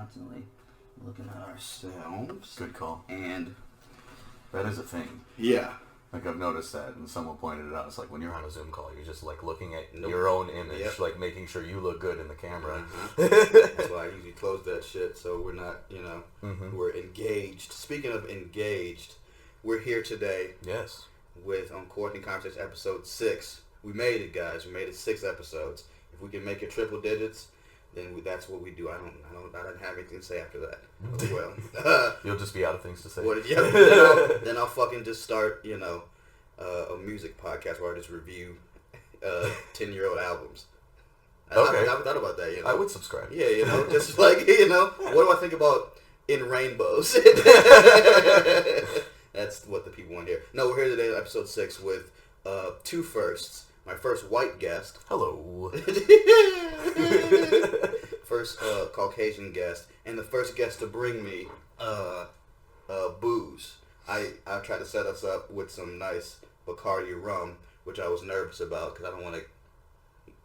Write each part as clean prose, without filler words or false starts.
constantly looking at ourselves. Good call. And that is a thing. Yeah. Like, I've noticed that, and someone pointed it out. It's like when you're on a Zoom call, you're just like looking at your own image, like making sure you look good in the camera. That's why I usually close that shit, so we're not, we're engaged. Speaking of engaged, we're here today. Yes. With On Quarantine Conversation episode 6. We made it, guys. We made it 6 episodes. If we can make it triple digits, then that's what we do. I don't have anything to say after that. Well, you'll just be out of things to say. Then I'll fucking just start, a music podcast where I just review 10-year-old albums. Okay. I haven't thought about that. I would subscribe. Yeah, just like what do I think about In Rainbows? That's what the people want to hear. No, we're here today, episode 6, with 2 firsts. My first white guest. Hello. First Caucasian guest, and the first guest to bring me booze. I tried to set us up with some nice Bacardi rum, which I was nervous about because I don't want to.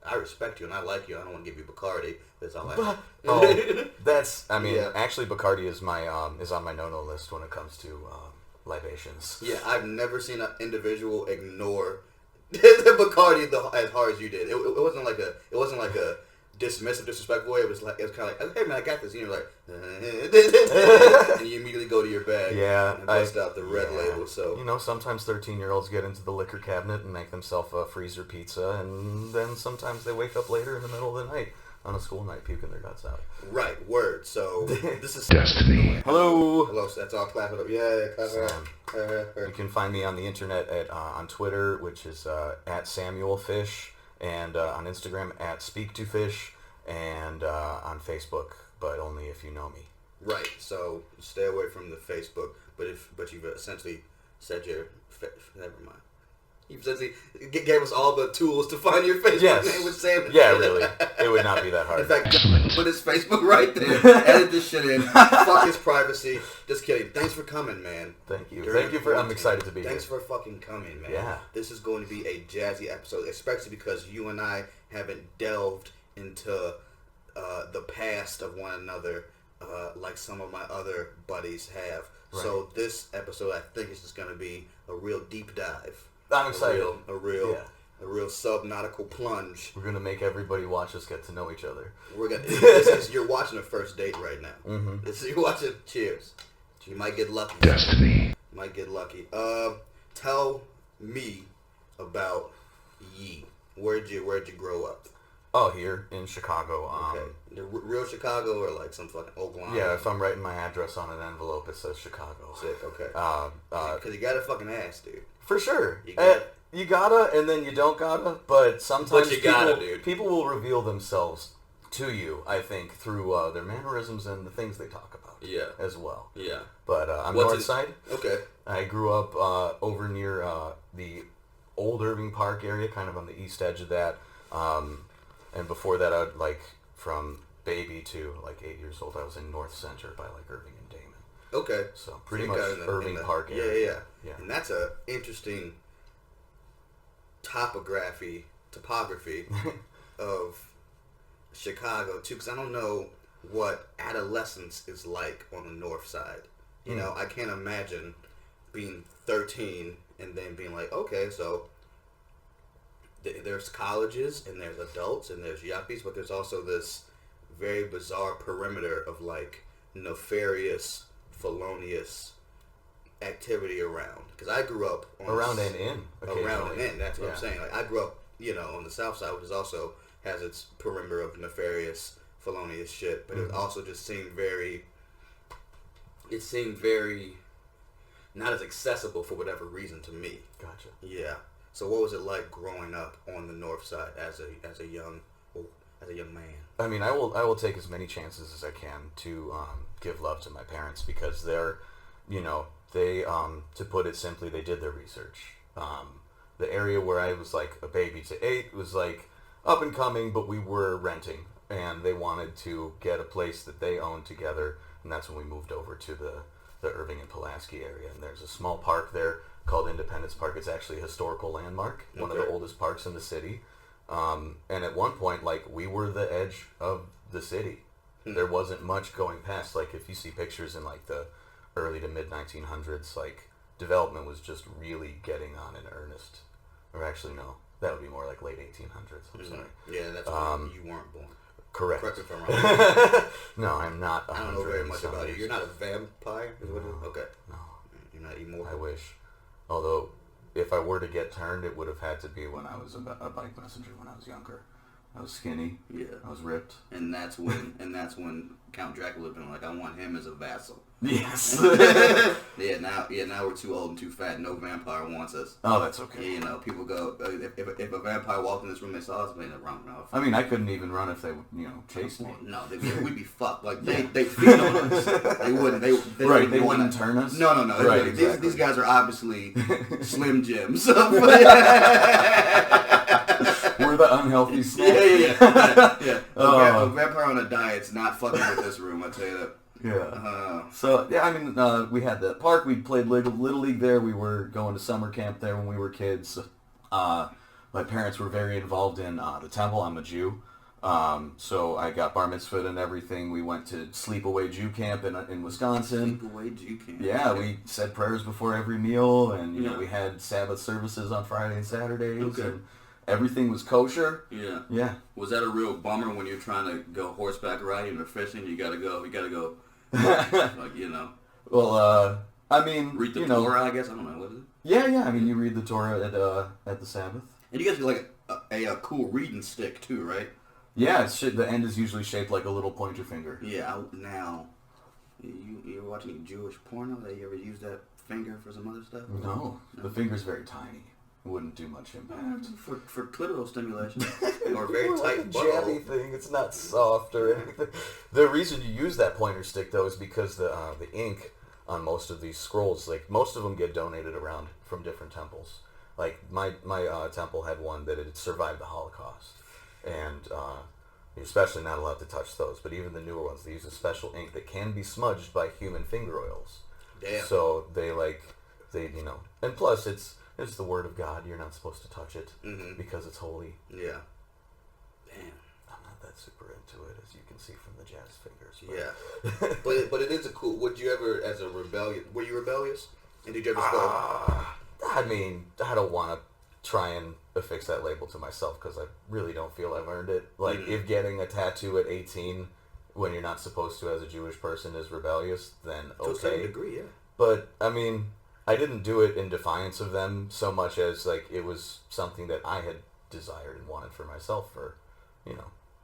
I respect you and I like you. I don't want to give you Bacardi. That's all I. Actually, Bacardi is my is on my no-no list when it comes to libations. Yeah, I've never seen an individual ignore the Bacardi as hard as you did. It wasn't like a dismissive, disrespectful way. It was kind of like, hey man, I got this, and you're like, and you immediately go to your bag, and bust out the red label. So sometimes 13-year-olds get into the liquor cabinet and make themselves a freezer pizza, and then sometimes they wake up later in the middle of the night on a school night puking their guts out. Right, word. So this is Destiny. Hello. So that's all. Clap it up. Yeah, clap it up. You can find me on the internet at on Twitter, which is at Samuel Fish. And on Instagram at Speak2Fish, and on Facebook, but only if you know me. Right. So stay away from the Facebook. But you've essentially said never mind. You've essentially gave us all the tools to find your Facebook name with Sam. Yeah, really. It would not be that hard. In fact, put his Facebook right there. Edit this shit in. Fuck his privacy. Just kidding. Thanks for coming, man. Thank you. I'm excited to be here. Thanks for fucking coming, man. Yeah. This is going to be a jazzy episode, especially because you and I haven't delved into the past of one another like some of my other buddies have. Right. So this episode, I think, is just going to be a real deep dive. I'm excited. A real subnautical plunge. We're gonna make everybody watch us get to know each other. You're watching a first date right now. Mm-hmm. You're watching. Cheers. You might get lucky. Destiny. Might get lucky. Tell me about ye. Where'd you grow up? Oh, here in Chicago. Okay. The real Chicago or like some fucking Oakland? Yeah, if I'm writing my address on an envelope, it says Chicago. Sick. Okay. Because you gotta fucking ask, dude. For sure. You gotta, and then you don't gotta, but sometimes people will reveal themselves to you, I think, through their mannerisms and the things they talk about. Yeah. As well. Yeah. But I'm north side. Okay. I grew up over near the old Irving Park area, kind of on the east edge of that. And before that, from baby to 8 years old, I was in North Center by Irving and Damon. Okay. So pretty much Irving Park area. Yeah. And that's a interesting topography of Chicago too, because I don't know what adolescence is like on the north side. You know, I can't imagine being 13 and then being like, okay, so there's colleges and there's adults and there's yuppies, but there's also this very bizarre perimeter of nefarious, felonious activity around. Because I grew up around and in. That's what I'm saying. I grew up, on the south side, which also has its perimeter of nefarious, felonious shit. But it also just seemed very not as accessible for whatever reason to me. Gotcha. Yeah. So what was it like growing up on the north side as a young man? I mean, I will take as many chances as I can to give love to my parents because they're, they to put it simply, they did their research. The area where I was a baby to 8 was up and coming, but we were renting, and they wanted to get a place that they owned together, and that's when we moved over to the Irving and Pulaski area. And there's a small park there called Independence Park. It's actually a historical landmark, one of the oldest parks in the city. And at one point, we were the edge of the city. There wasn't much going past. Like, if you see pictures in, like, the early to mid-1900s, like, development was just really getting on in earnest. Or actually, no. That would be more like late 1800s. I'm sorry. Yeah, that's when you weren't born. Correct. Correct me if I'm wrong. No, I'm not. I don't know very much about you. You're not a vampire? Is what it is? Okay. No. You're not immortal? I wish. Although, if I were to get turned, it would have had to be when I was a bike messenger when I was younger. I was skinny. Yeah. I was ripped. And that's when Count Dracula been like, I want him as a vassal. Yes. Now we're too old and too fat. No vampire wants us. Oh, that's okay. You know, people go, if a vampire walked in this room, they saw us, man, wrong mouth. I mean, I couldn't even run if they, chased me. No, we'd be fucked. Like, they feed on us. They wouldn't. They wouldn't turn us? No. Right, exactly. These guys are obviously Slim Jims. We're the unhealthy snack. Yeah. A vampire on a diet's not fucking with this room, I tell you that. Yeah. So, yeah, I mean, we had the park. We played Little League there. We were going to summer camp there when we were kids. My parents were very involved in the temple. I'm a Jew. So I got bar mitzvahed and everything. We went to Sleepaway Jew Camp in Wisconsin. Sleepaway Jew Camp. Yeah, we said prayers before every meal, and you know we had Sabbath services on Friday and Saturdays, and everything was kosher. Yeah. Yeah. Was that a real bummer when you're trying to go horseback riding or fishing? You gotta go. Like, you know. Well, I mean, read the Torah, I guess. I don't know, what is it? Yeah. I mean, you read the Torah at the Sabbath. And you guys get like a cool reading stick too, right? Yeah, the end is usually shaped like a little pointer finger. Yeah. Now, you ever watching Jewish porno? That you ever use that finger for some other stuff? No. The finger's very tiny. It wouldn't do much impact. For clitoral stimulation. Or very tight jammy thing. It's not soft or anything. The reason you use that pointer stick though is because the ink on most of these scrolls, like most of them get donated around from different temples. Like my temple had one that had survived the Holocaust, and you're especially not allowed to touch those. But even the newer ones, they use a special ink that can be smudged by human finger oils. Damn. So they and plus it's the word of God. You're not supposed to touch it because it's holy. Yeah. Damn. I'm not that super into it, as you can see from the jazz fingers. But. Yeah. but it is a cool. Would you ever, as a rebellious, were you rebellious? And did you ever go? I mean, I don't want to try and affix that label to myself because I really don't feel I've earned it. Like, if getting a tattoo at 18 when you're not supposed to as a Jewish person is rebellious, then okay. To a certain degree, yeah. But, I mean, I didn't do it in defiance of them so much as, like, it was something that I had desired and wanted for myself for,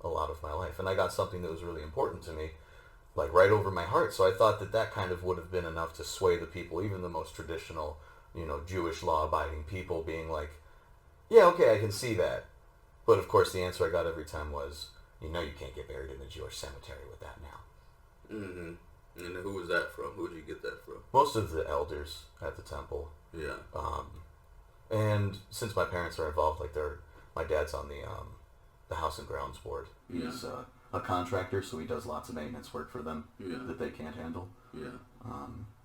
a lot of my life. And I got something that was really important to me, like, right over my heart. So I thought that kind of would have been enough to sway the people, even the most traditional, Jewish law-abiding people being like, yeah, okay, I can see that. But, of course, the answer I got every time was, you can't get buried in a Jewish cemetery with that now. Mm-hmm. And who was that from? Who did you get that from? Most of the elders at the temple. Yeah. And since my parents are involved, like my dad's on the House and Grounds Board. He's a contractor, so he does lots of maintenance work for them that they can't handle. Yeah.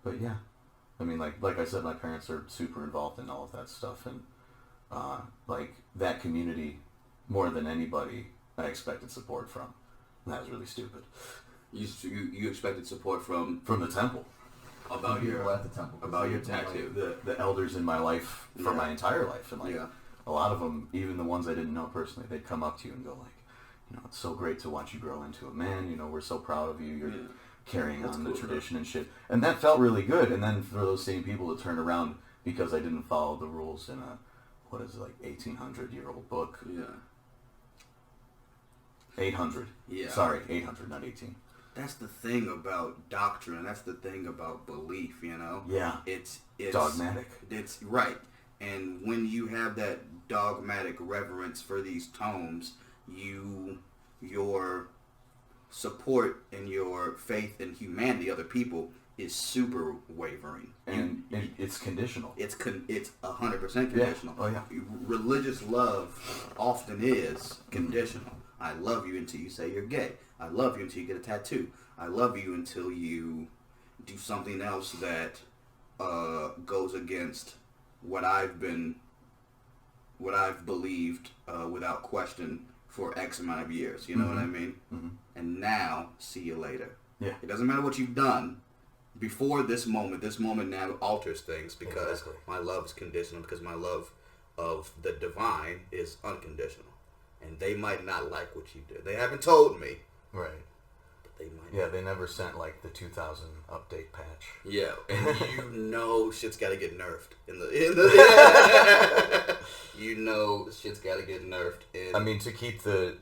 But yeah, I mean, like I said, my parents are super involved in all of that stuff, and like that community, more than anybody, I expected support from. And that was really stupid. You expected support from the temple about your at the temple about your tattoo. Like the elders in my life for my entire life, and like a lot of them, even the ones I didn't know personally, they'd come up to you and go like, it's so great to watch you grow into a man. We're so proud of you. You're carrying on the tradition and shit. And that felt really good. And then for those same people to turn around because I didn't follow the rules in a, 1,800-year-old book. Yeah. 800. Yeah. Sorry, 800, not 18. That's the thing about doctrine. That's the thing about belief, Yeah. It's dogmatic. It's right. And when you have that dogmatic reverence for these tomes, your support and your faith in humanity, other people, is super wavering. And it's conditional. It's 100% conditional. Yeah. Oh, yeah. Religious love often is conditional. I love you until you say you're gay. I love you until you get a tattoo. I love you until you do something else that goes against what I've believed without question for X amount of years. You know what I mean? Mm-hmm. And now, see you later. Yeah. It doesn't matter what you've done before this moment. This moment now alters things because my love is conditional, because my love of the divine is unconditional. And they might not like what you did. They haven't told me. Right. But they might. Yeah, they never sent like the 2000 update patch. Yeah, and you know shit's got to get nerfed in the you know shit's got to get nerfed in. I mean, to keep the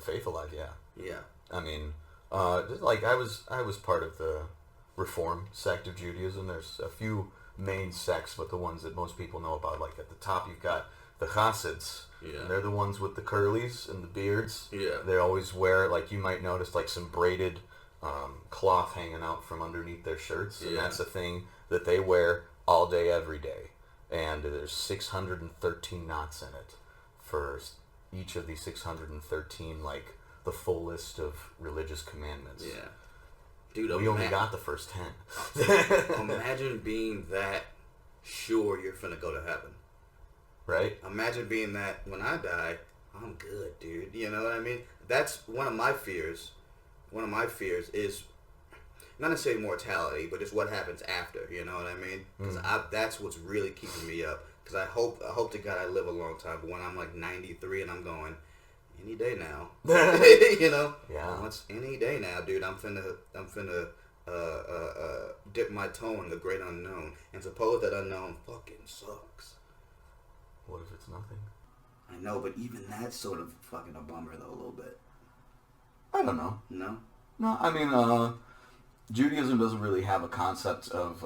faith alive, yeah. Yeah. I mean, like I was part of the Reform sect of Judaism. There's a few main sects, but the ones that most people know about, like at the top, you've got the Hasids. Yeah. And they're the ones with the curlies and the beards. Yeah. They always wear, like, you might notice, like, some braided cloth hanging out from underneath their shirts. And that's a thing that they wear all day, every day. And there's 613 knots in it for each of these 613, like, the full list of religious commandments. Yeah. Dude, we only got the first 10. Imagine being that sure you're finna go to heaven. Right? Imagine being that when I die, I'm good, dude. You know what I mean? That's one of my fears. One of my fears is not necessarily mortality, but just what happens after. You know what I mean? Because that's what's really keeping me up. Because I hope to God I live a long time. But when I'm like 93 and I'm going, any day now, you know? Yeah. Once any day now, dude, I'm finna dip my toe in the great unknown. And suppose that unknown fucking sucks. What if it's nothing? I know, but even that's sort of fucking a bummer, though, a little bit. I don't know. No? No, I mean, Judaism doesn't really have a concept of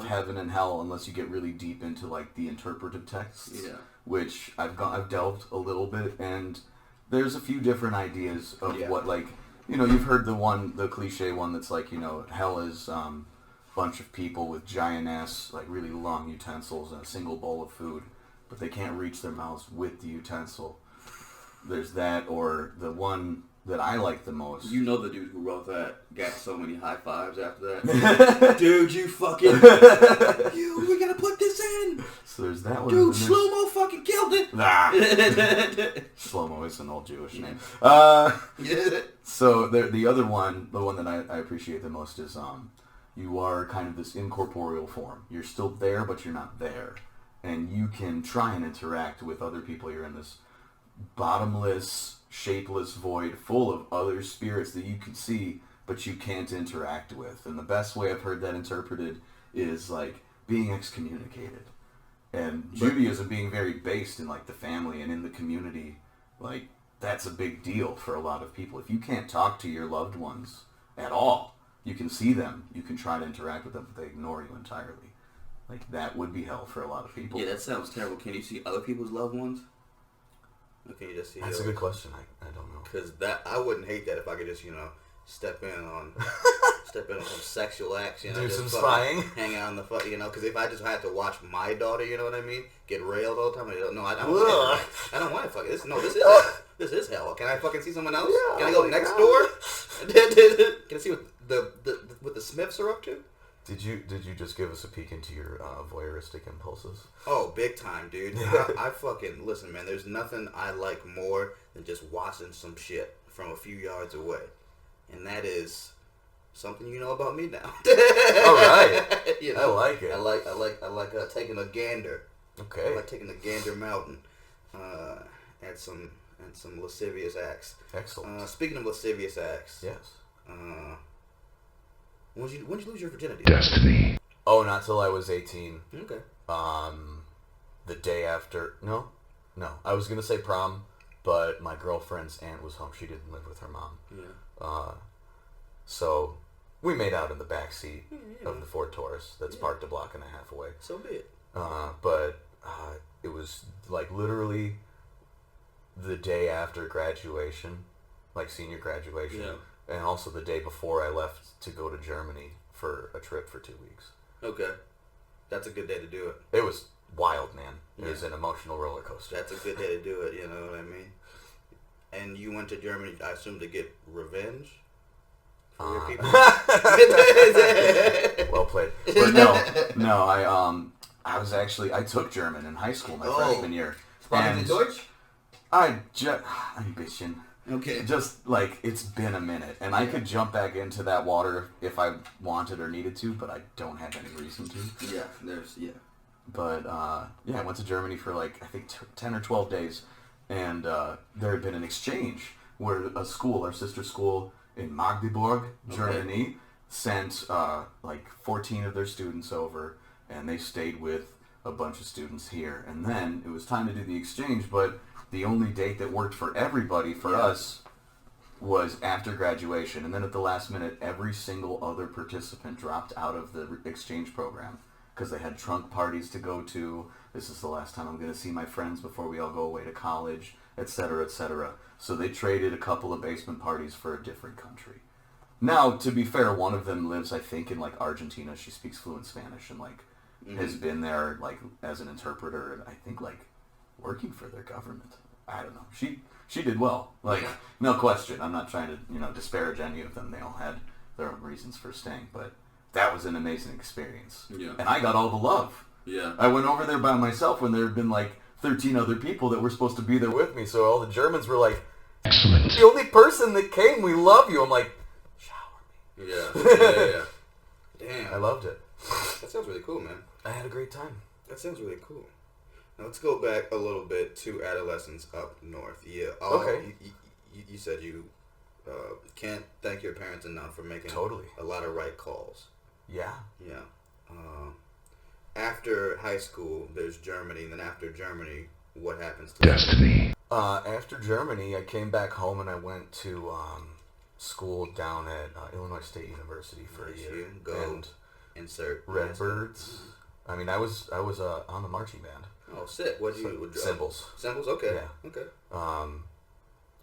heaven and hell unless you get really deep into, like, the interpretive texts. Yeah. Which I've delved a little bit, and there's a few different ideas of what, like, you know, you've heard the cliche one that's like, you know, hell is a bunch of people with giant-ass, like, really long utensils and a single bowl of food, but they can't reach their mouths with the utensil. There's that, or the one that I like the most. You know the dude who wrote that got so many high fives after that. Dude, you fucking... we're gonna put this in! So there's that one. Dude, Shlomo fucking killed it! Shlomo is an old Jewish name. So the other one, the one that I appreciate the most is you are kind of this incorporeal form. You're still there, but you're not there. And you can try and interact with other people. You're in this bottomless, shapeless void full of other spirits that you can see, but you can't interact with. And the best way I've heard that interpreted is like being excommunicated. And Judaism being very based in like the family and in the community, like that's a big deal for a lot of people. If you can't talk to your loved ones at all, you can see them, you can try to interact with them, but they ignore you entirely. Like, that would be hell for a lot of people. Yeah, that sounds terrible. Can you see other people's loved ones? Or can you just see That's a good question. I don't know. Because I wouldn't hate that if I could just, you know, step in on some sexual acts, you know. Do just some spying. Hang out on the fuck, you know. Because if I just had to watch my daughter, you know what I mean, get railed all the time, I don't want to fuck this. No, this is hell. This is hell. Can I fucking see someone else? Yeah, can I go next door? Can I see what the Smiths are up to? Did you just give us a peek into your voyeuristic impulses? Oh, big time, dude. I fucking listen, man. There's nothing I like more than just watching some shit from a few yards away, and that is something you know about me now. All right, you know, I like it. I like taking a gander. Okay. I like taking a gander mountain at some lascivious acts. Excellent. Speaking of lascivious acts, Yes. When did you lose your virginity? Destiny. Oh, not till I was 18. Okay. The day after. No. I was gonna say prom, but my girlfriend's aunt was home. She didn't live with her mom. Yeah. So we made out in the back seat of the Ford Taurus that's parked a block and a half away. So be it. But it was like literally the day after graduation, like senior graduation. Yeah. And also the day before I left to go to Germany for a trip for 2 weeks. Okay. That's a good day to do it. It was wild, man. It was an emotional roller coaster. That's a good day to do it, you know what I mean? And you went to Germany, I assume, to get revenge for your people? Well played. But no, I took German in high school my freshman year. Sprachen Sie Deutsch? I'm bitching. Okay. Just like it's been a minute, and I could jump back into that water if I wanted or needed to, but I don't have any reason to. Yeah, But I went to Germany for like I think 10 or 12 days, and there had been an exchange where a school, our sister school in Magdeburg, Germany, sent like 14 of their students over, and they stayed with a bunch of students here. And then it was time to do the exchange, but the only date that worked for everybody, for us, was after graduation. And then at the last minute, every single other participant dropped out of the exchange program because they had trunk parties to go to. This is the last time I'm going to see my friends before we all go away to college, etc., etc. So they traded a couple of basement parties for a different country. Now, to be fair, one of them lives, I think, in like Argentina. She speaks fluent Spanish and like has been there like as an interpreter, and I think like working for their government. I don't know. She did well. Like, no question. I'm not trying to, disparage any of them. They all had their own reasons for staying, but that was an amazing experience. Yeah. And I got all the love. Yeah. I went over there by myself when there had been like 13 other people that were supposed to be there with me, so all the Germans were like, excellent. The only person that came, we love you. I'm like, shower me. Yeah. Damn. I loved it. That sounds really cool, man. I had a great time. That sounds really cool. Now let's go back a little bit to adolescence up north. Yeah. Okay. You said you can't thank your parents enough for making a lot of right calls. Yeah. Yeah. After high school, there's Germany, and then after Germany, what happens to Destiny? After Germany, I came back home and I went to school down at Illinois State University for a year. And insert Redbirds. I mean, I was on the marching band. Oh, sick. What do you... Cymbals. Cymbals? Okay. Yeah. Okay.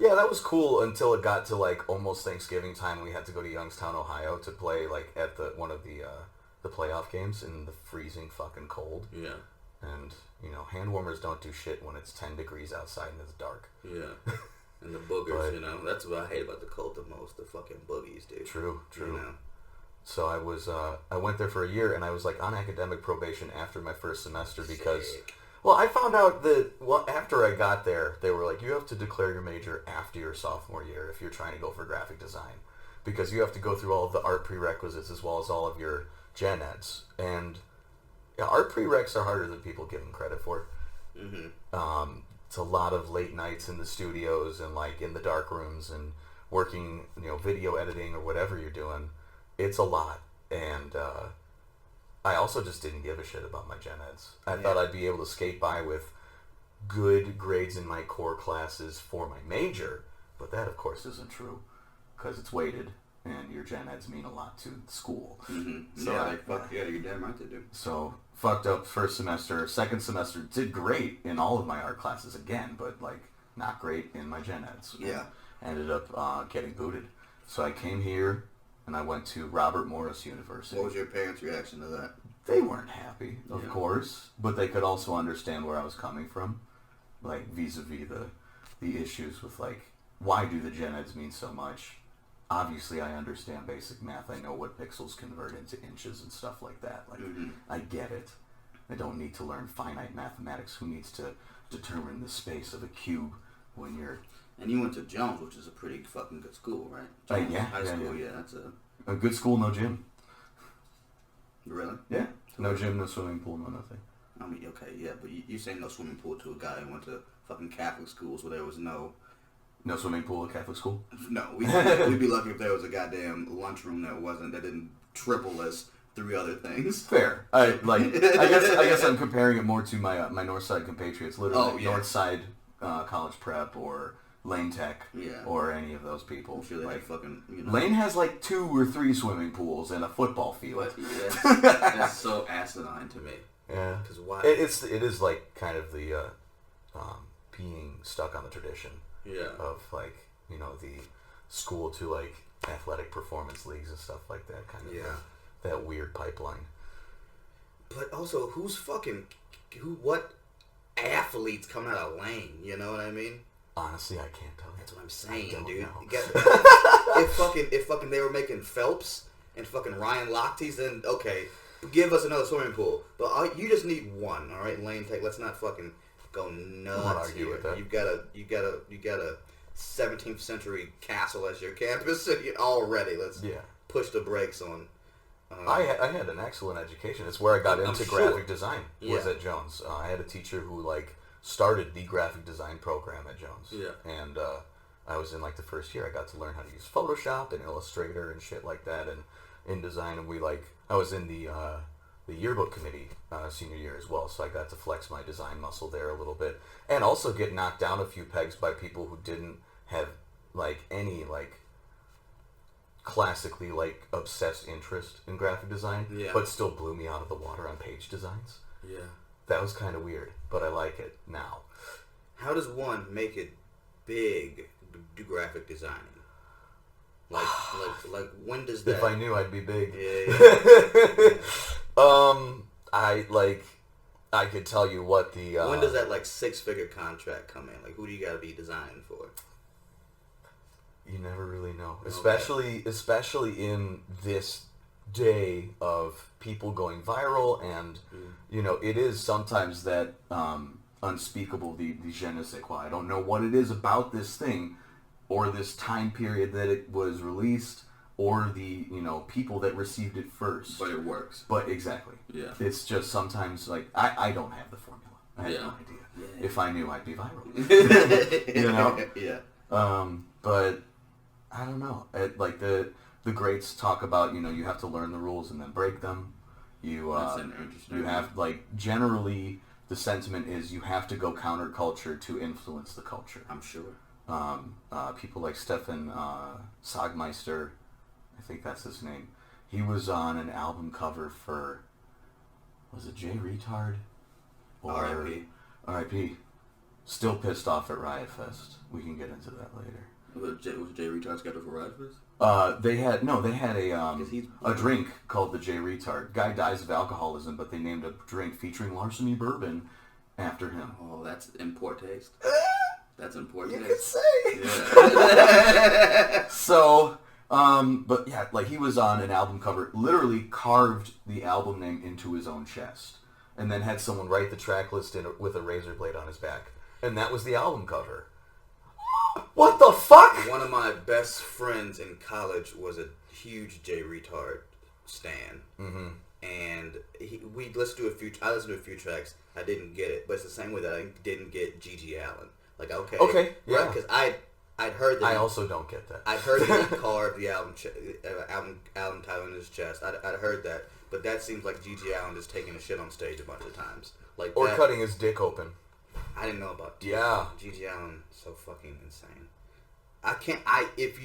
Yeah, that was cool until it got to like almost Thanksgiving time. We had to go to Youngstown, Ohio to play like at one of the playoff games in the freezing fucking cold. Yeah. And, hand warmers don't do shit when it's 10 degrees outside and it's dark. Yeah. And the boogers, that's what I hate about the cold the most, the fucking boogies, dude. True. So I went there for a year, and I was like on academic probation after my first semester because, well, I found out that after I got there, they were like, you have to declare your major after your sophomore year if you're trying to go for graphic design, because you have to go through all of the art prerequisites as well as all of your gen eds. And art prereqs are harder than people give them credit for. Mm-hmm. It's a lot of late nights in the studios and like in the dark rooms and working, video editing or whatever you're doing. It's a lot, and I also just didn't give a shit about my gen eds. I thought I'd be able to skate by with good grades in my core classes for my major, but that, of course, isn't true, because it's weighted, and your gen eds mean a lot to the school. Mm-hmm. So you're damn right they do. So, fucked up first semester. Second semester, did great in all of my art classes again, but, like, not great in my gen eds. Yeah. Ended up getting booted. So I came here, and I went to Robert Morris University. What was your parents' reaction to that? They weren't happy, of course, but they could also understand where I was coming from, like vis-a-vis the issues with like, why do the gen eds mean so much? Obviously, I understand basic math. I know what pixels convert into inches and stuff like that. Like, I get it. I don't need to learn finite mathematics. Who needs to determine the space of a cube when you're... And you went to Jones, which is a pretty fucking good school, right? Jones High school, that's a good school, no gym. Really? Yeah. No gym, no swimming pool, no nothing. I mean, okay, yeah, but you say no swimming pool to a guy who went to fucking Catholic schools where there was no... No swimming pool at Catholic school? No, we'd be lucky if there was a goddamn lunchroom that didn't triple as 3 other things. Fair. I guess I'm comparing it more to my Northside compatriots, literally Northside College Prep or Lane Tech or any of those people. I'm sure they like fucking, Lane has like 2 or 3 swimming pools and a football field. But that's so asinine to me. Yeah. Because why? It is like kind of the being stuck on the tradition. Yeah. Of like, the school to like athletic performance leagues and stuff like that kind of that weird pipeline. But also, what athletes coming out of Lane? You know what I mean? Honestly, I can't tell you. That's what I'm saying, dude. If fucking they were making Phelps and fucking Ryan Lochte's, then okay, give us another swimming pool. But you just need one, all right? Lane Tech. Let's not fucking go I won't nuts argue here. with that. You got a 17th century castle as your campus already. Let's push the brakes on. I had an excellent education. It's where I got into graphic design. Was Yeah. at Jones. I had a teacher who started the graphic design program at Jones. Yeah. And I was in the first year. I got to learn how to use Photoshop and Illustrator and shit like that. And in design, and I was in the yearbook committee senior year as well. So I got to flex my design muscle there a little bit, and also get knocked down a few pegs by people who didn't have any classically obsessed interest in graphic design, but still blew me out of the water on page designs. Yeah. That was kind of weird, but I like it now. How does one make it big do graphic designing? Like when does that? If I knew, I'd be big. Yeah. I could tell you what the when does that 6-figure contract come in? Who do you got to be designing for? You never really know, especially in this day of people going viral, and it is sometimes that unspeakable, the je ne sais quoi. I don't know what it is about this thing, or this time period that it was released, or the people that received it first. But it works. But exactly, Yeah. It's just sometimes I don't have the formula. I have no idea. Yeah. If I knew, I'd be viral. Yeah. But I don't know. The greats talk about, you have to learn the rules and then break them. That's interesting. You have generally the sentiment is you have to go counterculture to influence the culture. I'm sure. People like Stefan Sagmeister, I think that's his name. He was on an album cover for, was it Jay Retard? R.I.P. R.I.P. Still pissed off at Riot Fest. We can get into that later. Was Jay Retard scheduled for Riot Fest? They had a drink called the Jay Retard. Guy dies of alcoholism, but they named a drink featuring larceny bourbon after him. Oh, that's in poor taste. That's in poor taste. You could say. Yeah. So, but yeah, he was on an album cover, literally carved the album name into his own chest, and then had someone write the track list with a razor blade on his back, and that was the album cover. What the fuck? One of my best friends in college was a huge Jay Retard stan. Mm-hmm. And I listened to a few tracks. I didn't get it, but it's the same way that I didn't get G.G. Allen. Okay, yeah. right? Because I'd heard that. I also don't get that. I'd heard that he carved the album title in his chest. I'd heard that, but that seems like G.G. Allen just taking a shit on stage a bunch of times, or cutting his dick open. I didn't know about G.G. Allen. So fucking insane. If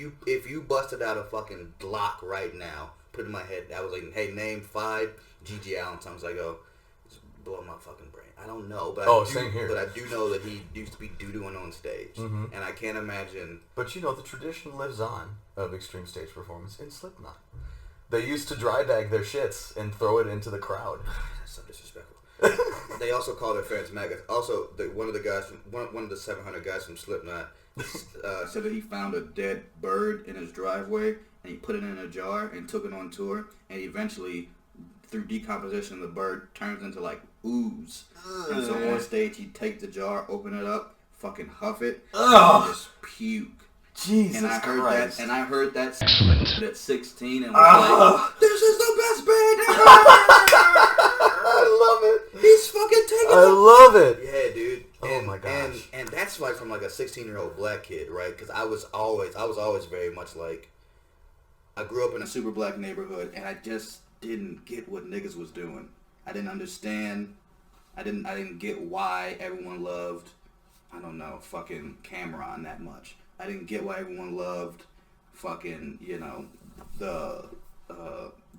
you busted out a fucking Glock right now, put it in my head, I was like, hey, name 5 G.G. Allen songs. I go, just blow my fucking brain. I don't know, but same here. But I do know that he used to be doo-dooing on stage, and I can't imagine. But the tradition lives on of extreme stage performance in Slipknot. They used to dry bag their shits and throw it into the crowd. That's so disrespectful. They also call their fans maggots. Also, one of the 700 guys from Slipknot said that he found a dead bird in his driveway and he put it in a jar and took it on tour, and eventually, through decomposition, the bird turns into ooze. And so on stage, he'd take the jar, open it up, fucking huff it, and just puke. Jesus and I heard Christ. that, and I heard that at 16, and was like, "This is the best band ever!" I love it. He's fucking taking. I love it. Yeah, dude. Oh my gosh. And that's from a 16-year-old black kid, right? Because I was always very much I grew up in a super black neighborhood, and I just didn't get what niggas was doing. I didn't understand. I didn't get why everyone loved, I don't know, fucking Cameron that much. I didn't get why everyone loved fucking, the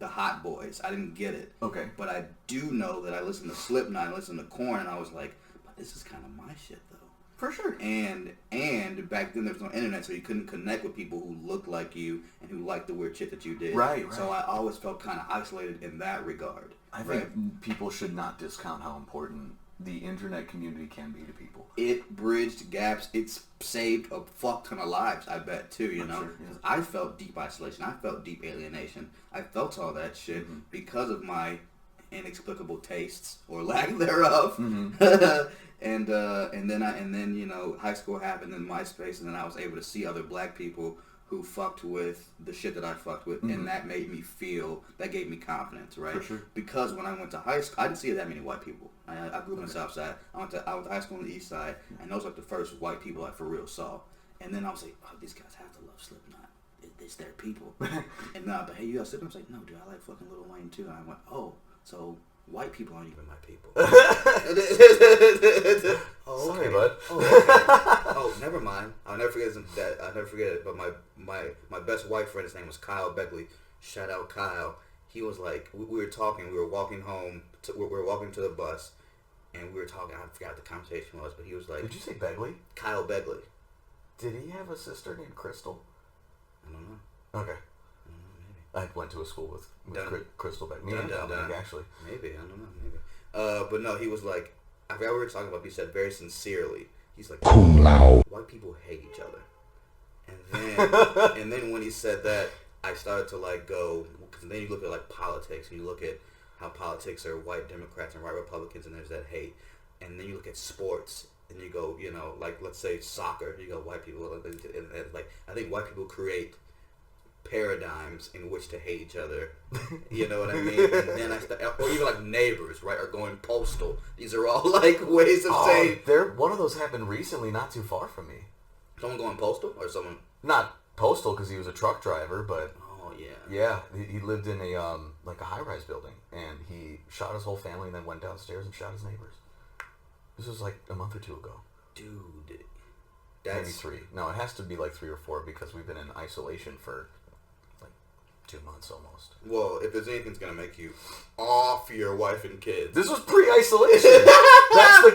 Hot Boys. I didn't get it. Okay. But I do know that I listened to Slipknot, I listened to Korn, and I was like, but this is kind of my shit, though. For sure. And back then there was no internet, so you couldn't connect with people who looked like you and who liked the weird shit that you did. Right. So I always felt kind of isolated in that regard. I think people should not discount how important the internet community can be to people. It bridged gaps. It's saved a fuck ton of lives, I bet, too, you know? Sure, yeah. I felt deep isolation. I felt deep alienation. I felt all that shit because of my inexplicable tastes or lack thereof. Mm-hmm. and then you know, high school happened in MySpace, and then I was able to see other black people who fucked with the shit that I fucked with, and that made me feel, that gave me confidence, right? For sure. Because when I went to high school, I didn't see that many white people. I grew up on the South Side. I went to high school on the East Side, and those were like the first white people I for real saw. And then I was like, oh, these guys have to love Slipknot. It's their people. And now, but hey, you got Slipknot? I was like, no, dude, I like fucking Lil Wayne too. And I went, oh, so white people aren't even my people. Oh, Sorry, okay. bud. Oh, okay. Oh, never mind. I'll never forget that. I'll never forget it. But my best white friend, his name was Kyle Begley. Shout out Kyle. He was like, we were talking. We were walking home. We were walking to the bus, and we were talking. I forgot what the conversation was, but he was like, Did you say Begley? Kyle Begley. Did he have a sister named Crystal? I don't know. Okay. Maybe. I went to a school with Dun- Crystal Begley. Me dun- and dun- Dominic, dun. actually. Maybe, I don't know, maybe. But no, he was like, I forgot what we were talking about, but he said very sincerely, he's like, Cum laude. white people hate each other. And then when he said that, I started to like go, because then you look at like politics, and you look at how politics are white Democrats and white Republicans, and there's that hate. And then you look at sports, and you go, you know, like let's say soccer, you go white people, and like I think white people create paradigms in which to hate each other. You know what I mean? And then or even like neighbors, right, are going postal. These are all like ways of saying One of those happened recently, not too far from me. someone going postal or someone. Not postal because he was a truck driver, but Oh yeah. yeah, he lived in a like a high-rise building, and he shot his whole family, and then went downstairs and shot his neighbors. This was like a month or two ago. Dude, Maybe that's 3. No, it has to be like 3 or 4 because we've been in isolation for like 2 months almost. well. If there's anything that's gonna make you off your wife and kids, This was pre-isolation.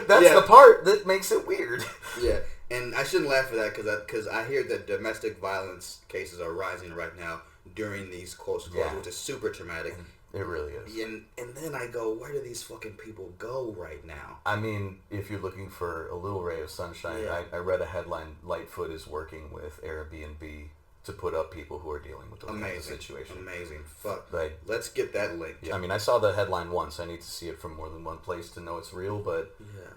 That's Yeah. the part that makes it weird. yeah. And I shouldn't laugh at that because I hear that domestic violence cases are rising right now during these close calls, Yeah. which is super traumatic. It really is. And then I go, where do these fucking people go right now? I mean, if you're looking for a little ray of sunshine, Yeah. I read a headline, Lightfoot is working with Airbnb to put up people who are dealing with those kinds of Amazing. situations. Amazing. Fuck. Like, Let's get that link. I mean, I saw the headline once. I need to see it from more than one place to know it's real, but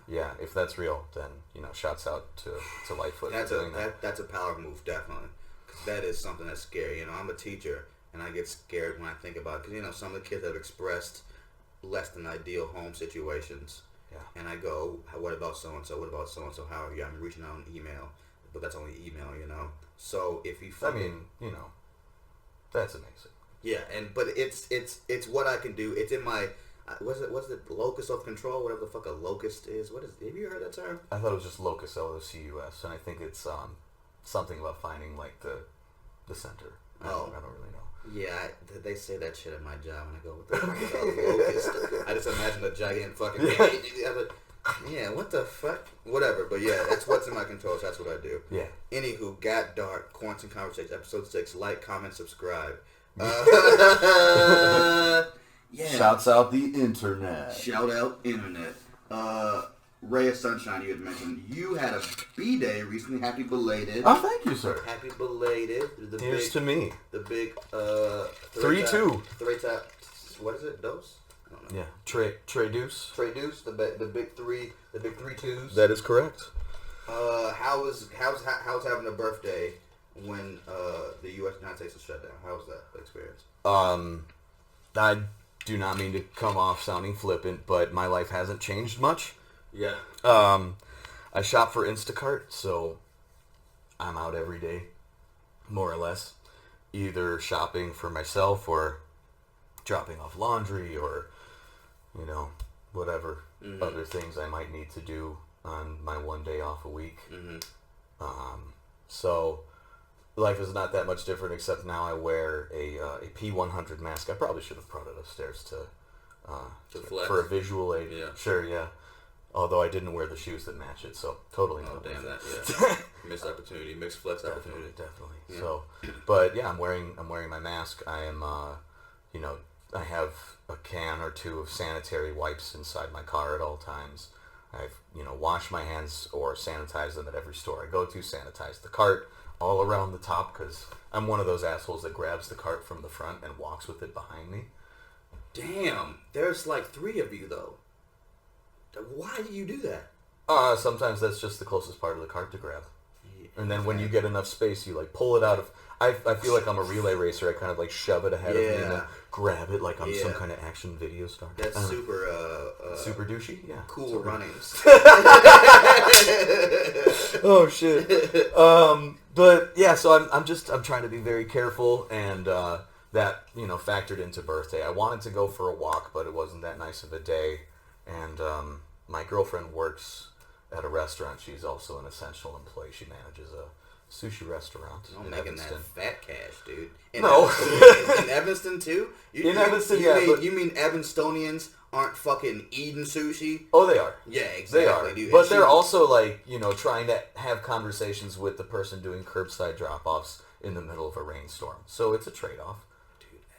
yeah, if that's real, then, you know, shouts out to Lightfoot That's for doing that. that's a power move, definitely. 'Cause that is something that's scary. You know, I'm a teacher, and I get scared when I think about it. Because, you know, some of the kids have expressed less than ideal home situations. Yeah. And I go, what about so-and-so? What about so-and-so? How are you? I'm reaching out an email. But that's only email, you know? So if you I fucking... mean, you know, that's amazing. Yeah, but it's what I can do. It's in my... what's it? Locus of control? Whatever the fuck a locust is. What is... Have you heard that term? I thought it was just locus, Locus, and I think it's something about finding, like, the center. I don't really know. Yeah, they say that shit at my job, and I go, what the fuck is a locust? I just imagine a giant fucking... Yeah, what the fuck? Whatever, but yeah, that's what's in my control, so that's what I do. Yeah. Anywho, Got Dark, Quarantine Conversations, Episode 6. Like, comment, subscribe. Yeah. Shouts out the internet. Shout out internet. Ray of Sunshine, you had mentioned you had a B-Day recently. Happy belated. Oh, thank you, sir. Happy belated. The Here's big, to me. the big, 3-2. Three tap, what is it, dose? I don't know. Yeah. Trey Deuce. Trey Deuce, the big three twos. That is correct. How's having a birthday when the United States is shut down? How was that experience? I do not mean to come off sounding flippant, but my life hasn't changed much. Yeah. I shop for Instacart, so I'm out every day, more or less, either shopping for myself or dropping off laundry or, you know, whatever other things I might need to do on my one day off a week. So life is not that much different, except now I wear a P100 mask. I probably should have brought it upstairs flex. for a visual aid. Yeah. Sure, yeah. Although I didn't wear the shoes that match it, so totally. Oh not damn worth that! it. Yeah. Missed opportunity, mixed flex opportunity. Definitely. Yeah. So, but yeah, I'm wearing my mask. I am, you know, I have a can or two of sanitary wipes inside my car at all times. I've, you know, washed my hands or sanitized them at every store I go to. Sanitize the cart all around the top because I'm one of those assholes that grabs the cart from the front and walks with it behind me. Damn, there's like 3 of you though. Why do you do that? Sometimes that's just the closest part of the cart to grab. And then when you get enough space, you like pull it out of... I feel like I'm a relay racer. I kind of like shove it ahead of me and then grab it like I'm some kind of action video star. That's super... super douchey? Yeah. Cool runnings. Oh, shit. But, yeah, so I'm trying to be very careful, and that, factored into birthday. I wanted to go for a walk, but it wasn't that nice of a day. And my girlfriend works at a restaurant. She's also an essential employee. She manages a sushi restaurant. I'm making Evanston. that fat cash, dude. No. In Evanston, too? Evanston, You mean Evanstonians aren't fucking eating sushi? Oh, they are. Yeah, exactly, they are. dude. But they're also, like, trying to have conversations with the person doing curbside drop-offs in the middle of a rainstorm. So it's a trade-off.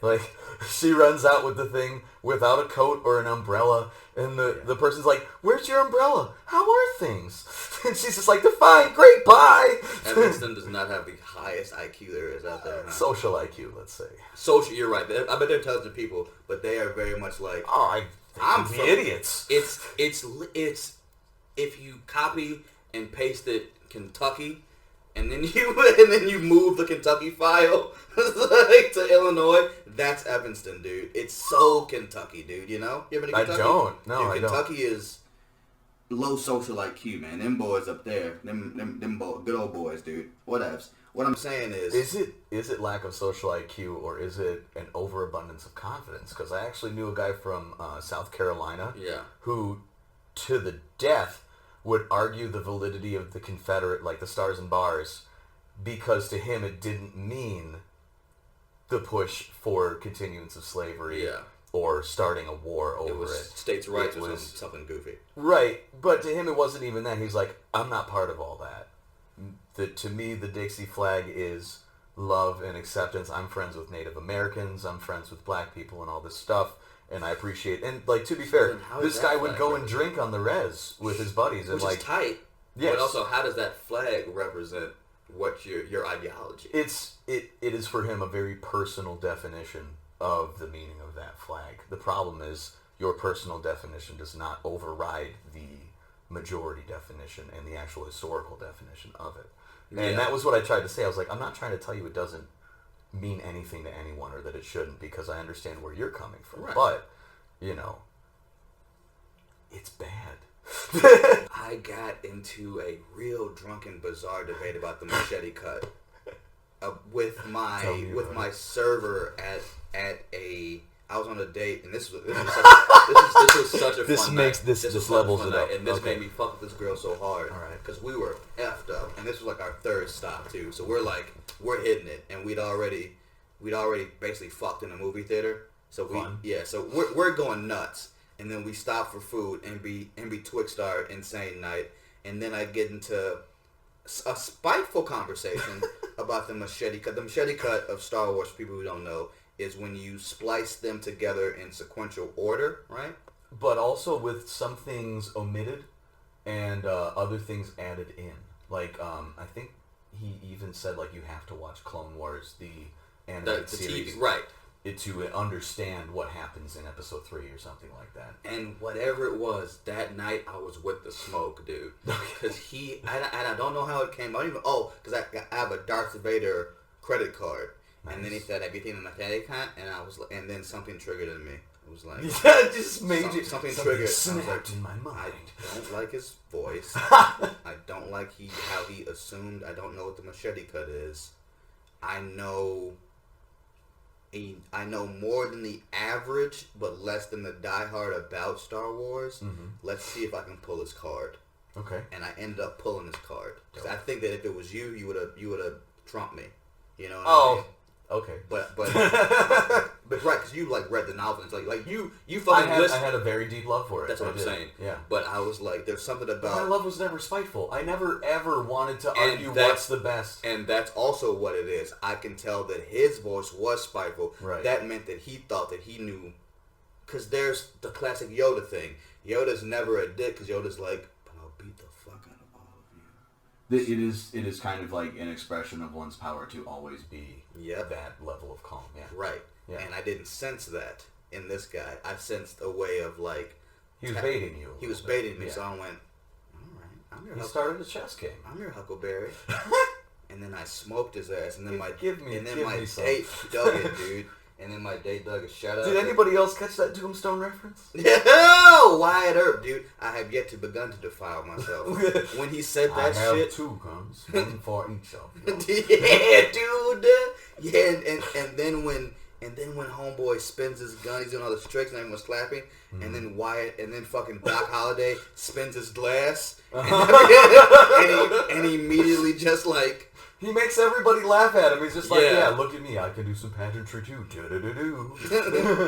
Like, she runs out with the thing without a coat or an umbrella, and the person's like, "Where's your umbrella? How are things?" And she's just like, "They're fine, great, bye." Evanston does not have the highest IQ there is out there. Huh? Social IQ, let's say. Social, you're right. I bet they're intelligent people, but they are very much like... Oh, I'm the idiots. It's if you copy and paste it Kentucky, and then you move the Kentucky file like to Illinois. That's Evanston, dude. It's so Kentucky, dude. You know? You ever been to Kentucky? I don't. No, dude, I don't. Kentucky is low social IQ, man. Them boys up there, them good old boys, dude. Whatevs. What I'm saying is it lack of social IQ, or is it an overabundance of confidence? Because I actually knew a guy from South Carolina, who, to the death, would argue the validity of the Confederate, like the Stars and Bars, because to him it didn't mean the push for continuance of slavery or starting a war over it. States' rights or something goofy. Right, but to him it wasn't even that. He's like, I'm not part of all that. To me, the Dixie flag is love and acceptance. I'm friends with Native Americans. I'm friends with black people and all this stuff. And I appreciate... And, like, to be fair, this guy would go and drink on the res with his buddies. And, Which is tight. Yes. But also, how does that flag represent what your ideology? It is for him a very personal definition of the meaning of that flag. The problem is your personal definition does not override the majority definition and the actual historical definition of it. And that was what I tried to say. I was like, I'm not trying to tell you it doesn't mean anything to anyone or that it shouldn't, because I understand where you're coming from. Right. But, it's bad. I got into a real drunken, bizarre debate about the machete cut with my server at a... I was on a date, and this was such a fun night. This levels it up. And this made me fuck with this girl so hard. All right. Because we were effed up, and this was like our 3rd stop, too. So we're hitting it, and we'd already basically fucked in a movie theater. So we're going nuts. And then we stop for food and be twixt our insane night. And then I get into a spiteful conversation about the machete cut. The machete cut of Star Wars, for people who don't know, is when you splice them together in sequential order, right? But also with some things omitted and other things added in. Like, I think he even said, like, you have to watch Clone Wars, the animated series. TV, right. To understand what happens in episode 3 or something like that. And whatever it was, that night I was with the smoke, dude. Because I don't know how it came. Because I have a Darth Vader credit card. Nice. And then he said, "Have you seen the machete cut?" And I was, and then something triggered in me. It was like, it just made something triggered. Snapped in my mind. I don't like his voice. I don't like how he assumed. I don't know what the machete cut is. I know more than the average, but less than the diehard about Star Wars. Mm-hmm. Let's see if I can pull his card. Okay. And I ended up pulling his card because I think that if it was you, you would have trumped me. You know what I mean? Okay. But right, because you like read the novel and it's like you fucking I had a very deep love for it. That's what I'm saying. Yeah. But I was like, there's something about... My love was never spiteful. I never ever wanted to argue what's the best. And that's also what it is. I can tell that his voice was spiteful. Right. That meant that he thought that he knew... Because there's the classic Yoda thing. Yoda's never a dick because Yoda's like, but I'll beat the fuck out of all of you. It is kind of like an expression of one's power to always be that level of calm. Yeah. Right. Yeah. And I didn't sense that in this guy, I sensed a way of like He was baiting you. He was baiting me, Yeah. so I went, all right, I'm your He started a chess game. I'm your Huckleberry. And then I smoked his ass, and then my Give me some. date dug it, dude. And then my date dug it. Shut up. Did anybody else catch that Tombstone reference? No, Wyatt Earp, dude. I have yet to begun to defile myself. When he said I that have shit, 2 guns, one for each of you. yeah, dude. Yeah, and then when homeboy spins his gun, he's doing all the tricks and everyone's clapping, and then Wyatt, and then fucking Doc Holliday spins his glass, and he immediately just like. He makes everybody laugh at him. He's just like, Yeah. yeah, look at me. I can do some pageantry too. Do-do-do-do.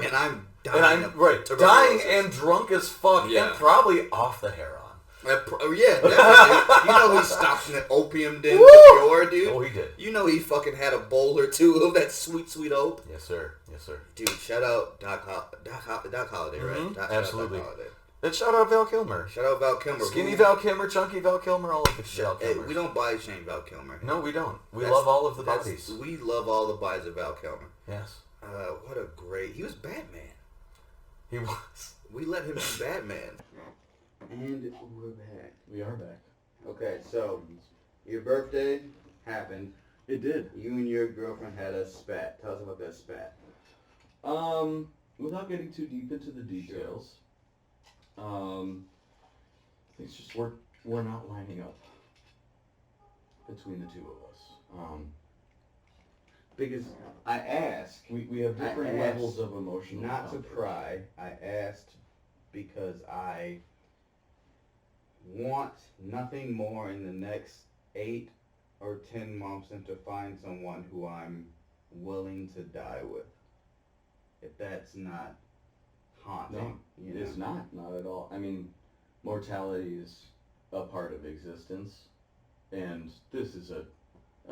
And I'm dying. And I'm dying and drunk as fuck, Yeah. and probably off the heroin. Yeah, definitely. You know he stopped in an opium den with Dior, dude. Oh, he did. You know he fucking had a bowl or two of that sweet, sweet ope. Yes, sir. Yes, sir. Dude, shout out Doc Holliday, right? Mhm, Doc absolutely. Holliday. And shout out Val Kilmer. Shout out Val Kilmer. Skinny Val Kilmer, chunky Val Kilmer, all of the Val Hey, Kilmer. we don't body shame Val Kilmer. No, we don't. We love all of the bodies. We love all the bodies of Val Kilmer. Yes. What a great... He was Batman. He was. We let him be Batman. And we're back. We are back. Okay, so your birthday happened. It did. You and your girlfriend had a spat. Tell us about that spat. Without getting too deep into the details, things just were not lining up between the two of us. Because I asked, We have different I asked levels of emotional not to comfort. pry. I asked because I want nothing more in the next 8 or 10 months than to find someone who I'm willing to die with. If that's not haunting, No, it's not at all. I mean, mortality is a part of existence, and this is a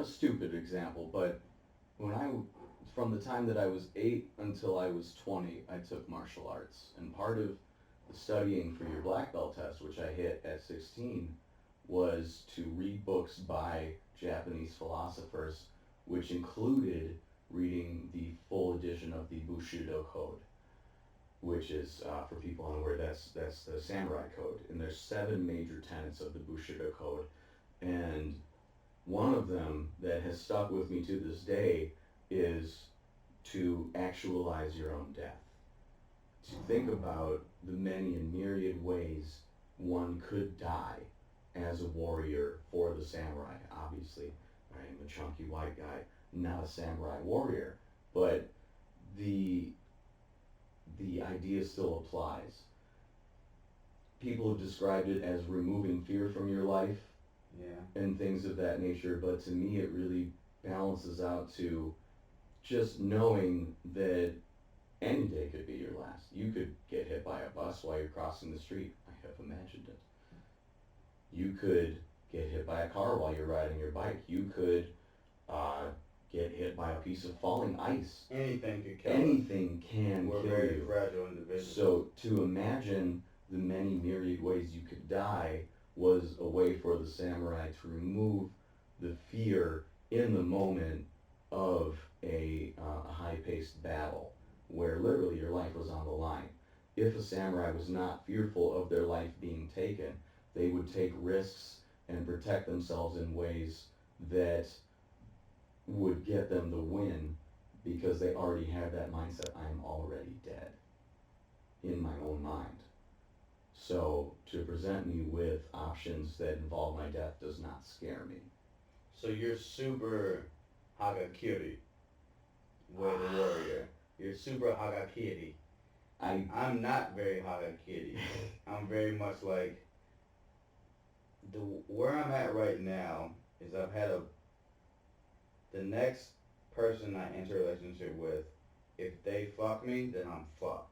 stupid example, but from the time that I was 8 until I was 20, I took martial arts, and part of the studying for your black belt test, which I hit at 16, was to read books by Japanese philosophers, which included reading the full edition of the Bushido Code, which is, for people unaware, that's the samurai code. And there's 7 major tenets of the Bushido Code. And one of them that has stuck with me to this day is to actualize your own death. To think about the many and myriad ways one could die as a warrior for the samurai. Obviously, I am a chunky white guy, not a samurai warrior, but the idea still applies. People have described it as removing fear from your life and things of that nature, but to me it really balances out to just knowing that any day could be your last. You could get hit by a bus while you're crossing the street. I have imagined it. You could get hit by a car while you're riding your bike. You could get hit by a piece of falling ice. Anything could kill us. Anything can We're kill very you. fragile individuals. So to imagine the many myriad ways you could die was a way for the samurai to remove the fear in the moment of a high-paced battle where literally your life was on the line. If a samurai was not fearful of their life being taken, they would take risks and protect themselves in ways that would get them the win because they already have that mindset, I'm already dead, in my own mind. So to present me with options that involve my death does not scare me. So you're super Hagakiri with a warrior. You're super Hagakiri. I'm not very Hagakiri. I'm very much like, where I'm at right now is I've had the next person I enter a relationship with, if they fuck me, then I'm fucked.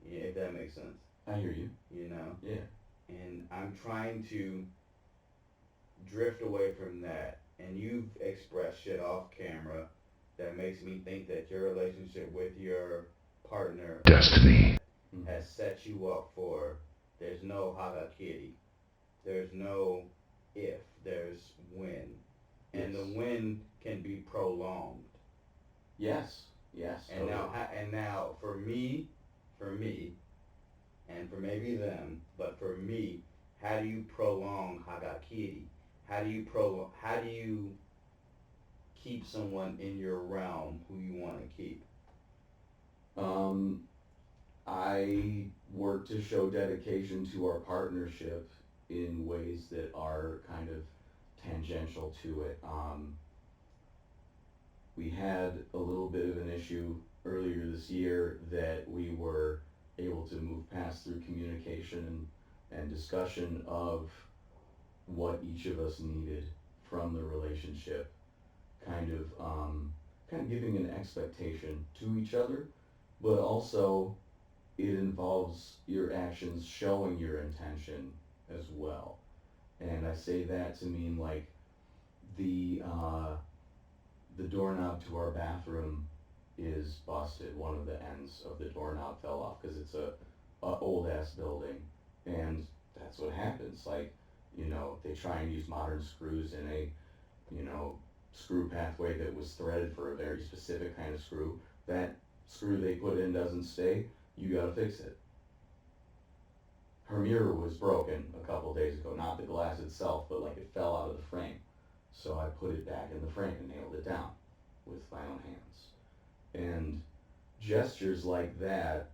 Yeah, if that makes sense. I hear you. You know? Yeah. And I'm trying to drift away from that. And you've expressed shit off camera that makes me think that your relationship with your partner Destiny has set you up for, there's no Hagakiri. There's no if, there's when. And Yes. the when can be prolonged. Yes. Yes. And totally. now for me, and for maybe them, but for me, how do you prolong Hagakiri? How do you keep someone in your realm who you want to keep? I work to show dedication to our partnership in ways that are kind of tangential to it. We had a little bit of an issue earlier this year that we were able to move past through communication and discussion of what each of us needed from the relationship, kind of giving an expectation to each other, but also it involves your actions showing your intention as well. And I say that to mean like the the doorknob to our bathroom is busted. One of the ends of the doorknob fell off because it's a old ass building, and that's what happens. Like, you know, they try and use modern screws in a, you know, screw pathway that was threaded for a very specific kind of screw. That screw they put in doesn't stay. You gotta fix it. Her mirror was broken a couple days ago, not the glass itself, but like it fell out of the frame. So I put it back in the frame and nailed it down with my own hands. And gestures like that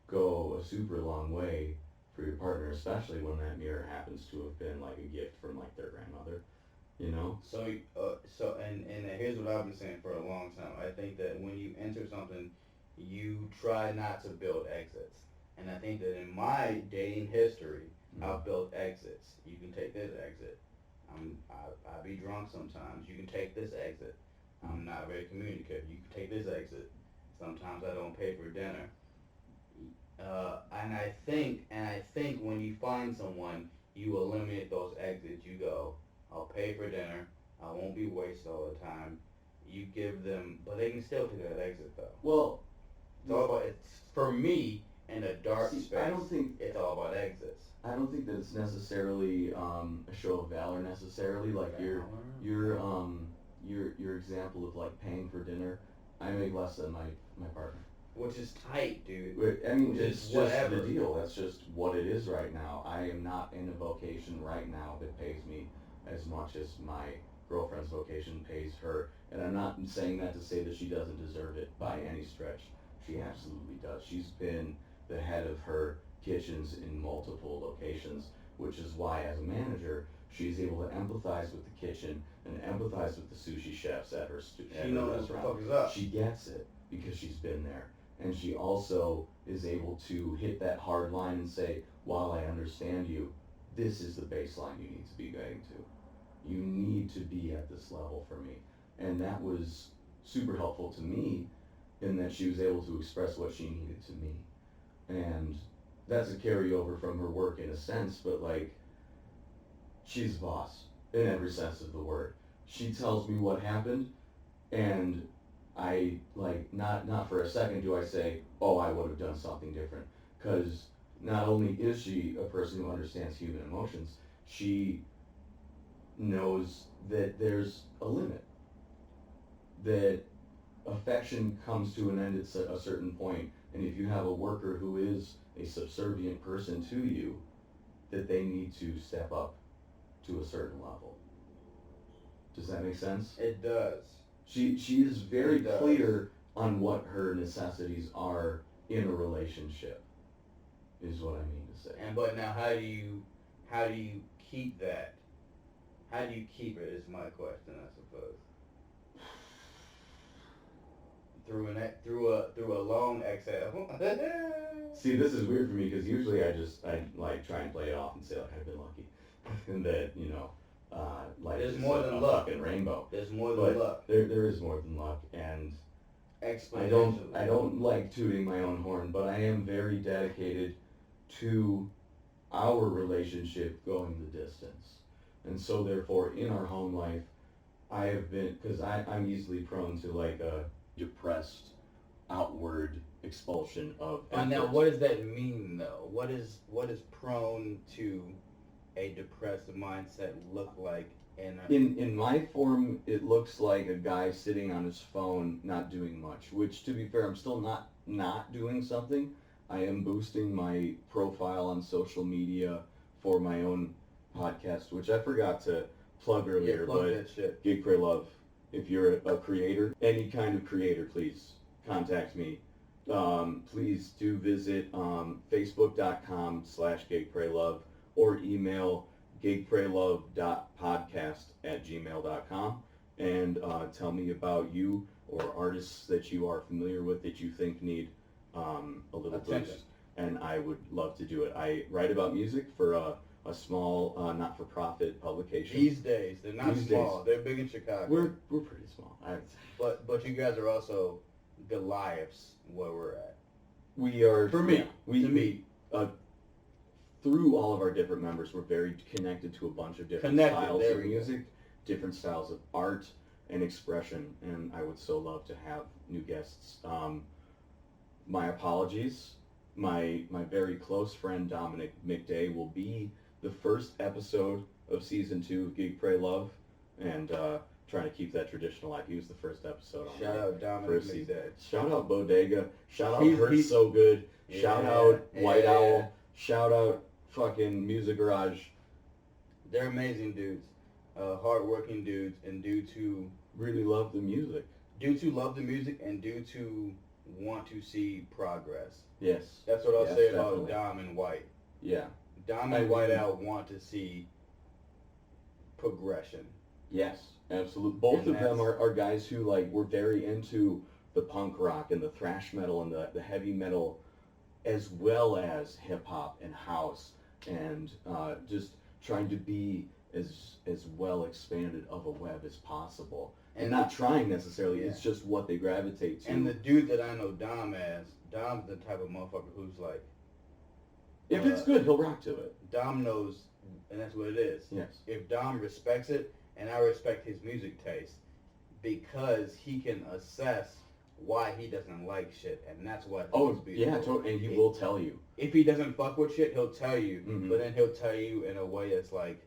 go a super long way for your partner, especially when that mirror happens to have been like a gift from like their grandmother, you know? And here's what I've been saying for a long time. I think that when you enter something, you try not to build exits. And I think that in my dating history, I've built exits. You can take this exit. I be drunk sometimes. You can take this exit. I'm not very communicative. You can take this exit. Sometimes I don't pay for dinner. And I think when you find someone, you eliminate those exits. You go, I'll pay for dinner. I won't be wasted all the time. You give them, but they can still take that exit though. Well, It's all about, it's for me in a dark see, space. I don't think it's all about exits. I don't think that it's necessarily a show of valor necessarily. Like your example of like paying for dinner. I make less than my partner. Which is tight, dude. I mean, Which it's is just whatever. the deal. That's just what it is right now. I am not in a vocation right now that pays me as much as my girlfriend's vocation pays her. And I'm not saying that to say that she doesn't deserve it by any stretch. She absolutely does. She's been the head of her kitchens in multiple locations, which is why as a manager, she's able to empathize with the kitchen and empathize with the sushi chefs at her, She at her knows what the restaurant. fuck is up. She gets it because she's been there. And she also is able to hit that hard line and say, while I understand you, this is the baseline you need to be getting to. You need to be at this level for me. And that was super helpful to me in that she was able to express what she needed to me. And that's a carryover from her work in a sense, but like, she's a boss in every sense of the word. She tells me what happened, and I like not for a second do I say, oh, I would have done something different, because not only is she a person who understands human emotions, she knows that there's a limit, that affection comes to an end at a certain point, and if you have a worker who is a subservient person to you, that they need to step up to a certain level. Does that make sense? It does. She is very It does. clear on what her necessities are in a relationship, is what I mean to say. And but now how do you keep that? How do you keep it is my question, I suppose. Through a long exhale. See, this is weird for me because usually I like try and play it off and say like I've been lucky, and that like There's it's more a than luck. fucking rainbow. There's more But than luck. there is more than luck, and I Exponentially. don't like tooting my own horn, but I am very dedicated to our relationship going the distance, and so therefore in our home life, I have been, because I'm easily prone to like a depressed outward expulsion of And now, effort. what does that mean, though? What is prone to a depressive mindset look like And In my form, it looks like a guy sitting on his phone, not doing much. Which, to be fair, I'm still not doing something. I am boosting my profile on social media for my own podcast, which I forgot to plug earlier. plug but that shit. Gig Pray Love. If you're a creator, any kind of creator, please contact me. Please do visit facebook.com/gigpraylove or email gigpraylove.podcast@gmail.com and tell me about you or artists that you are familiar with that you think need a little Attention. boost. And I would love to do it. I write about music for a small not-for-profit publication. These days, they're not These small. days. They're big in Chicago. We're pretty small. But you guys are also Goliaths where we're at. We are For me. yeah, we To me. through all of our different members, we're very connected to a bunch of different Connected, styles there of we go. music, different styles of art and expression, and I would so love to have new guests. My apologies. My very close friend Dominic McDay will be the first episode of season 2 of Gig Pray Love, and trying to keep that tradition alive. He was the first episode on Shout the out Dominic first season. McDade. Shout out Bodega. Shout out He's- Hurt he's- So Good. Shout Yeah, out White yeah. Owl. Shout out fucking Music Garage. They're amazing dudes, hardworking dudes, and due to Really love the music. love the music and due to want to see progress. Yes. That's what I'll Yes, say definitely. about Dom and White. Yeah. Dom I and White mean- Owl want to see progression. Yes. Absolutely. Both And of them that's- are guys who were very into the punk rock and the thrash metal and the heavy metal, as well as hip hop and house, and just trying to be as well expanded of a web as possible. And not trying necessarily, it's just what they gravitate to. And the dude that I know Dom as, Dom's the type of motherfucker who's like, if it's good, he'll rock to it. Dom knows, and that's what it is. Yes. If Dom respects it, and I respect his music taste, because he can assess why he doesn't like shit, and that's what Oh, he's beautiful. yeah, totally. And he will tell you. If he doesn't fuck with shit, he'll tell you, Mhm. but then he'll tell you in a way that's like,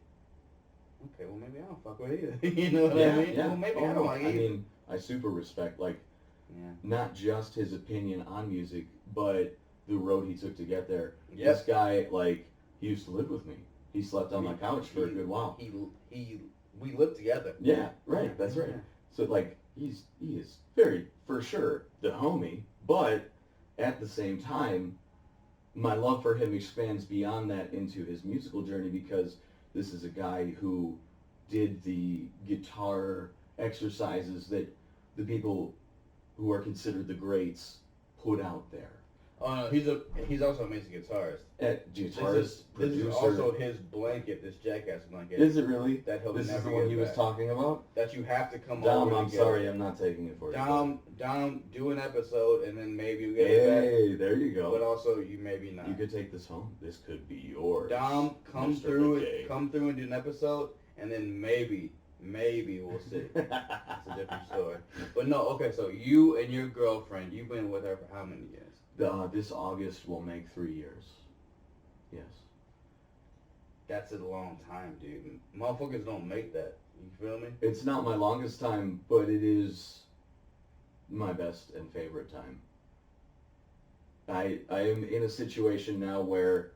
okay, well maybe I don't fuck with it either. You know what I Yeah, mean? yeah. Well, maybe Oh, I don't like it I either. mean, I super respect, Yeah. not just his opinion on music, but the road he took to get there. Yep. This guy, he used to live with me. He slept on my couch for a good while. We lived together. Yeah, right. That's right. Yeah. So, he is very, for sure, the homie, but at the same time, my love for him expands beyond that into his musical journey, because this is a guy who did the guitar exercises that the people who are considered the greats put out there. Oh no, he's also an amazing guitarist. Guitarist, This is producer. also his blanket, this Jackass blanket. Is it really? that he'll This is never the one get he was back. talking about? That you have to come Dom, over I'm and get. sorry, I'm not taking it for you. Dom, do an episode and then maybe you get it Hey, there you back. But go. also you maybe not. You could take this home. This could be yours. Dom, come Mr. through McKay. come through and do an episode, and then maybe we'll see. That's a different story. But no, okay. So you and your girlfriend, you've been with her for how many years? This August will make 3 years. Yes. That's a long time, dude. Motherfuckers don't make that. You feel me? It's not my longest time, but it is my best and favorite time. I am in a situation now where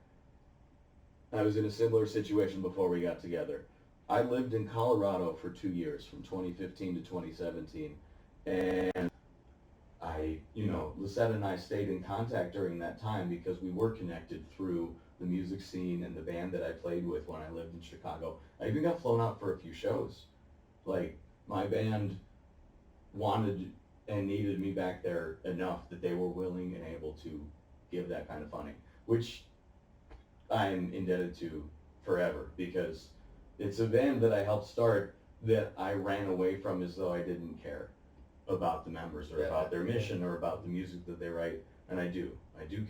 I was in a similar situation before we got together. I lived in Colorado for 2 years, from 2015 to 2017, and Lisette and I stayed in contact during that time because we were connected through the music scene and the band that I played with when I lived in Chicago. I even got flown out for a few shows. My band wanted and needed me back there enough that they were willing and able to give that kind of funding, which I'm indebted to forever, because it's a band that I helped start that I ran away from as though I didn't care about the members or Yeah. about their mission or about the music that they write, and I do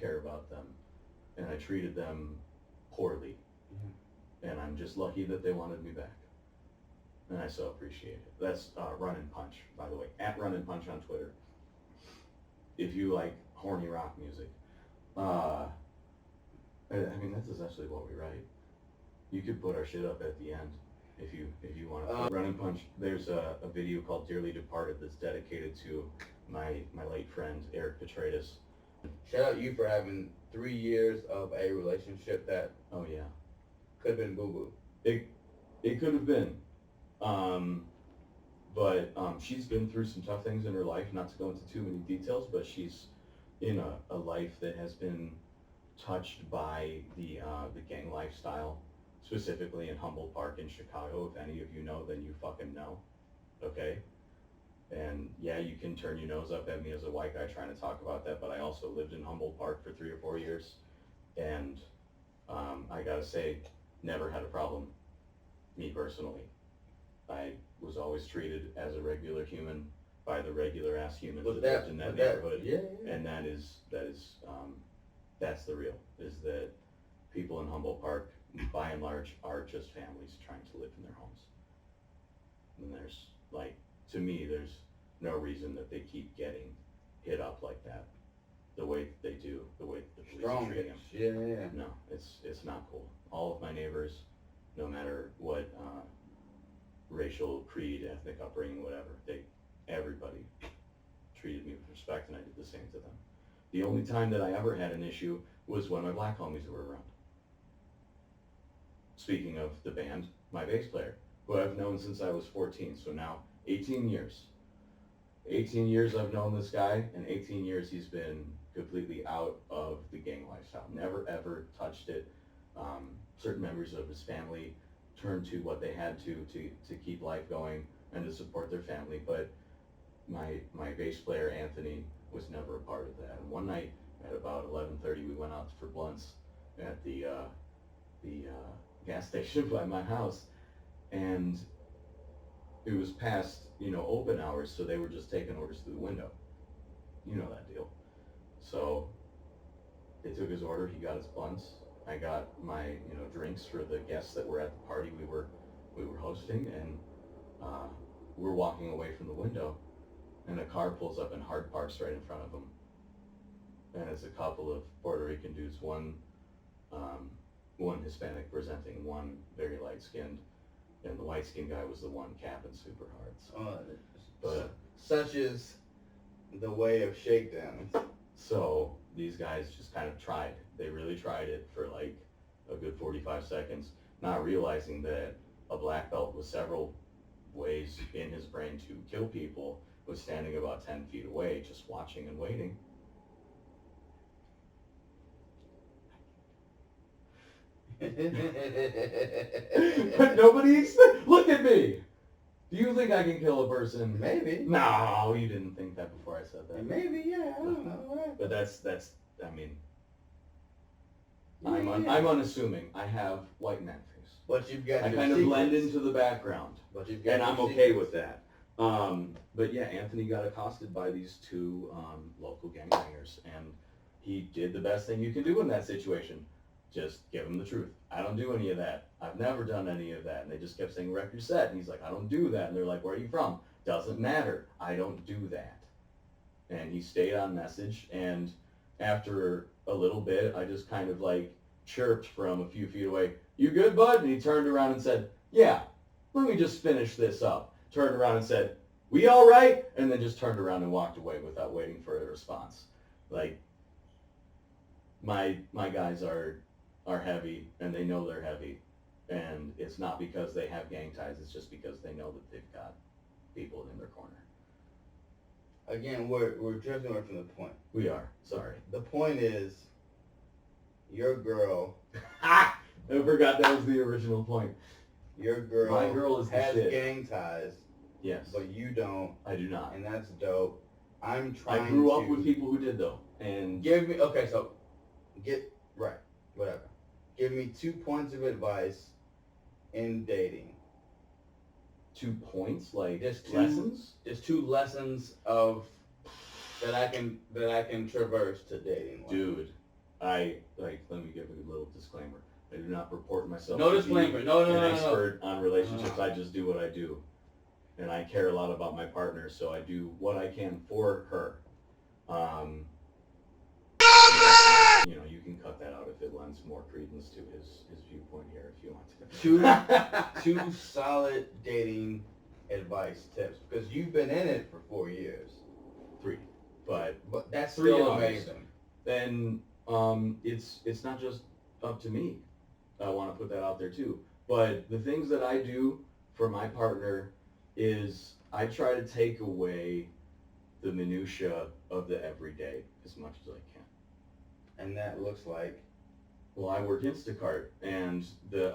care about them, and I treated them poorly, and I'm just lucky that they wanted me back, and I so appreciate it. That's Run and Punch, by the way, at Run and Punch on Twitter, if you like horny rock music. I mean, that's essentially what we write. You could put our shit up at the end. if you want to. Running Punch. There's a video called Dearly Departed that's dedicated to my late friend Eric Petratus. Shout out you for having 3 years of a relationship that Oh yeah, could have been boo boo. it could have been, but she's been through some tough things in her life. Not to go into too many details, but she's in a life that has been touched by the gang lifestyle, specifically in Humboldt Park in Chicago. If any of you know, then you fucking know, okay? And yeah, you can turn your nose up at me as a white guy trying to talk about that, but I also lived in Humboldt Park for 3 or 4 years, and I gotta say, never had a problem, me personally. I was always treated as a regular human by the regular ass humans that lived in that neighborhood. And that's the real, is that people in Humboldt Park, by and large, are just families trying to live in their homes. And there's, like, to me, there's no reason that they keep getting hit up like that, the way that they do, the way the police are treating them. Yeah. No, it's not cool. All of my neighbors, no matter what racial, creed, ethnic upbringing, whatever, everybody treated me with respect, and I did the same to them. The only time that I ever had an issue was when my black homies were around. Speaking of the band, my bass player, who I've known since I was 14, so now 18 years. 18 years I've known this guy, and 18 years he's been completely out of the gang lifestyle. Never ever touched it. Certain members of his family turned to what they had to keep life going and to support their family, but my bass player Anthony was never a part of that. And one night at about 11:30 we went out for blunts at the gas station by my house, and it was past open hours, so they were just taking orders through the window. You know that deal. So they took his order, he got his blunts, I got my drinks for the guests that were at the party we were hosting, and we're walking away from the window, and a car pulls up and hard parks right in front of them. And it's a couple of Puerto Rican dudes, one Hispanic presenting, one very light skinned, and the light skinned guy was the one capping super hard. So, Such is the way of shakedown. So these guys just kind of tried. They really tried it for like a good 45 seconds, not realizing that a black belt with several ways in his brain to kill people was standing about 10 feet away, just watching and waiting. But nobody look at me. Do you think I can kill a person? Maybe. No, you didn't think that before I said that. Maybe, yeah. I don't know. But that's. I mean, I'm unassuming. I have white man face. But you've got. I your kind of secrets. blend into the background, But you've got. and your I'm okay secrets. with that. But yeah, Anthony got accosted by these two local gangbangers, and he did the best thing you can do in that situation. Just give him the truth. I don't do any of that. I've never done any of that. And they just kept saying, wreck your set. And he's like, I don't do that. And they're like, where are you from? Doesn't matter. I don't do that. And he stayed on message. And after a little bit, I just kind of like chirped from a few feet away, you good, bud? And he turned around and said, yeah, let me just finish this up. Turned around and said, we all right? And then just turned around and walked away without waiting for a response. Like, my guys are heavy, and they know they're heavy, and it's not because they have gang ties, it's just because they know that they've got people in their corner. Again, we're drifting away from the point. We are. Sorry. The point is, your girl. I forgot that was the original point. Your girl. My girl is the has shit. gang ties, Yes. but you don't, I do not. and that's dope. I'm trying. I grew to up with people who did, though, and Give me okay. So, whatever. Give me 2 points of advice in dating. 2 points, like Just two- lessons. Just 2 lessons of that I can traverse to dating. Like. Dude, let me give a little disclaimer. I do not purport myself No to disclaimer. be No. an expert on relationships. I just do what I do. And I care a lot about my partner, so I do what I can for her. You can cut that out if it lends more credence to his view. viewpoint here if you want to. Two solid dating advice tips, because you've been in it for 4 years. 3, but That's 3 still and amazing. then it's not just up to me. I want to put that out there too. But the things that I do for my partner is I try to take away the minutia of the everyday as much as I can. And that looks like, Well, I work Instacart, and the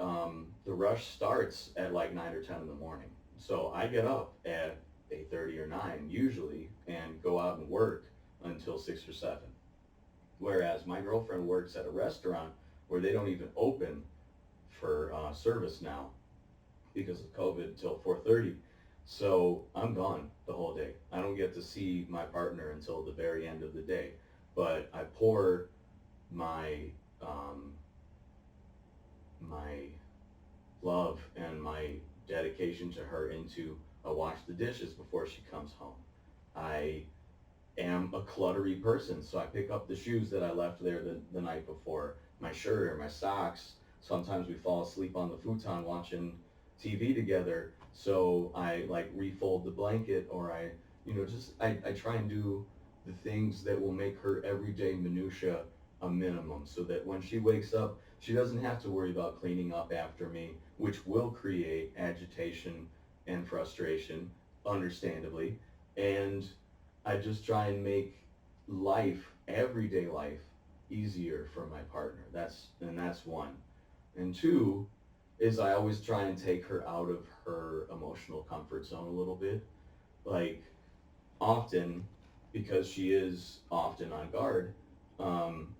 rush starts at like 9 or 10 in the morning. So I get up at 8:30 or 9 usually and go out and work until 6 or 7. Whereas my girlfriend works at a restaurant where they don't even open for service now because of COVID till 4:30. So I'm gone the whole day. I don't get to see my partner until the very end of the day. But I pour my my love and my dedication to her into a wash the dishes before she comes home. I am a cluttery person, so I pick up the shoes that I left there the night before, my shirt or my socks. Sometimes we fall asleep on the futon watching TV together, so I like refold the blanket, or I try and do the things that will make her everyday minutia a minimum, so that when she wakes up, she doesn't have to worry about cleaning up after me, which will create agitation and frustration, understandably. And I just try and make life, everyday life, easier for my partner. That's one. And 2 is I always try and take her out of her emotional comfort zone a little bit. Like, often, because she is often on guard,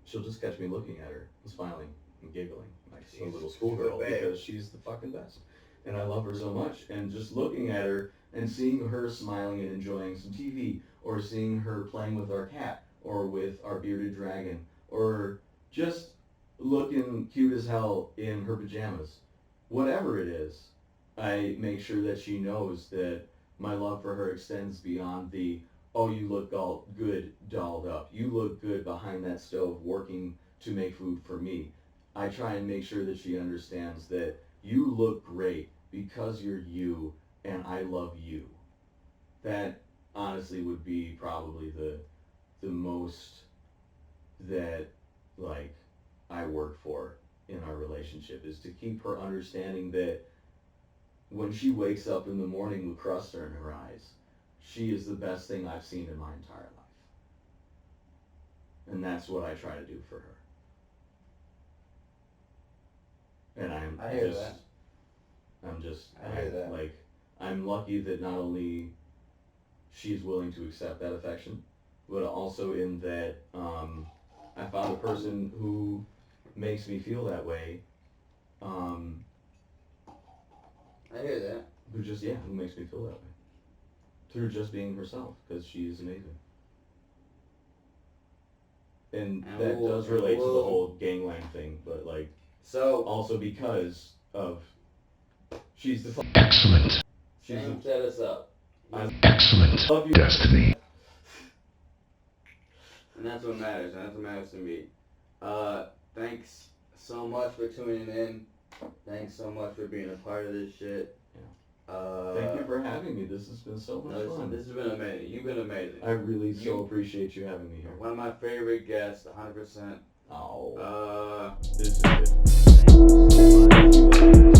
she'll just catch me looking at her and smiling and giggling like a little schoolgirl, because she's the fucking best. And I love her so much. And just looking at her and seeing her smiling and enjoying some TV, or seeing her playing with our cat, or with our bearded dragon, or just looking cute as hell in her pajamas, whatever it is, I make sure that she knows that my love for her extends beyond the, oh, you look all good dolled up, you look good behind that stove working to make food for me. I try and make sure that she understands that you look great because you're you, and I love you. That honestly would be probably the most that like I work for in our relationship, is to keep her understanding that when she wakes up in the morning with cluster in her eyes, she is the best thing I've seen in my entire life. And that's what I try to do for her. And I hear that. I'm lucky that not only she's willing to accept that affection, but also in that I found a person who makes me feel that way. I hear that. Who makes me feel that way. Through just being herself, because she is amazing. And that does relate to the whole gangland thing, but like, so also because of she's the Excellent. James set us up, Excellent. love you. Destiny. and that's what matters. And that's what matters to me. Thanks so much for tuning in. Thanks so much for being a part of this shit. Thank you for having me. This has been so much fun. This has been amazing. You've been amazing. I really so appreciate you having me here. One of my favorite guests, 100%. Oh, This is it. Thank you so much.